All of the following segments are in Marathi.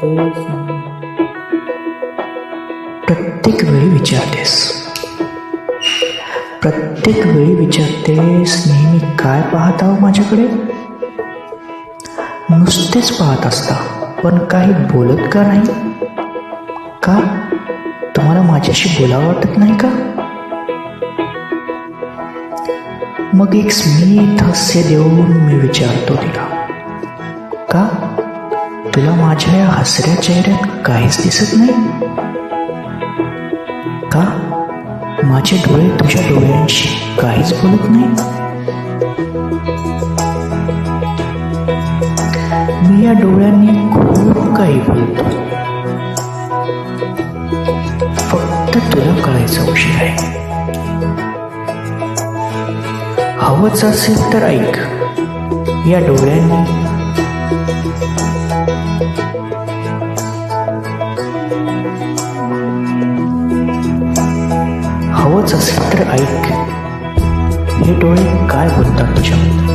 विचारतेस, प्रत्येक वेळी विचारतेस, प्रत्येक वेळी विचारतेस, नेहमी काय पाहत आहो माझ्याकडे? नुसतेच पाहत असता, पण काही बोलत का नाही? का तुम्हाला माझ्याशी बोलावं वाटत नाही का? मग एक स्मित हास्य देऊन मी विचारतो तिला, का तुला माझ्या या हसऱ्या चेहऱ्यात काहीच दिसत नाही? का माझे डोळे तुझ्या डोळ्यांशी काहीच बोलत नाहीत? मी या डोळ्यांनी खूप काही बोलतो, फक्त तुला कळायचा उशीर आहे. हवंच असेल तर ऐक, या डोळ्यांनी हवंच असेल तर ऐक, हे डोळे काय बोलतात तुझ्याबद्दल?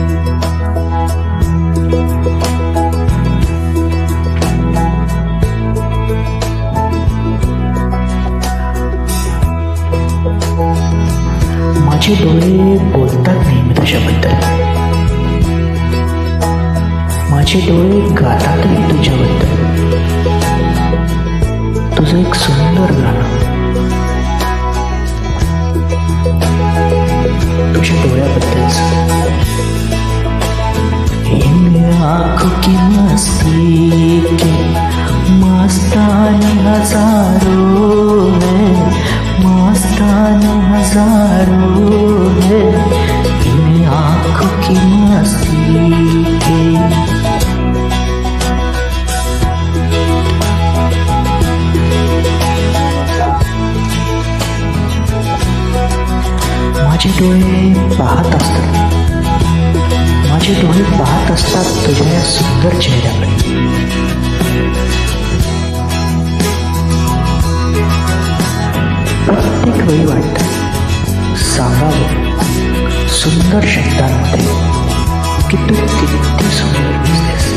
माझे डोळे बोलतात नेहमी तुझ्याबद्दल, माझे डोळे गातातही तुझ्याबद्दल. तुझं एक सुंदर गाणं तुझ्या डोळ्याबद्दलच. इन आँखों की मस्ती के मस्ताने हजारों है, मस्ताने हजारों है, इन आँखों की मस्ती के. माझे डोळे पाहत असतात, माझे डोळे पाहत असतात तुझ्या या सुंदर चेहऱ्याकडे. प्रत्येक वेळी वाटतं सांगावं सुंदर शब्दांमध्ये की तू किती सुंदर दिसतेस.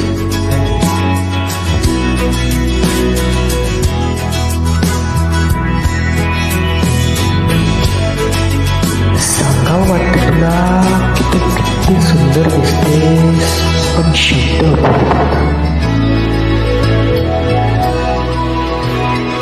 सांगावं वाटतं तुला की तू किती सुंदर दिसतेस, पण शब्द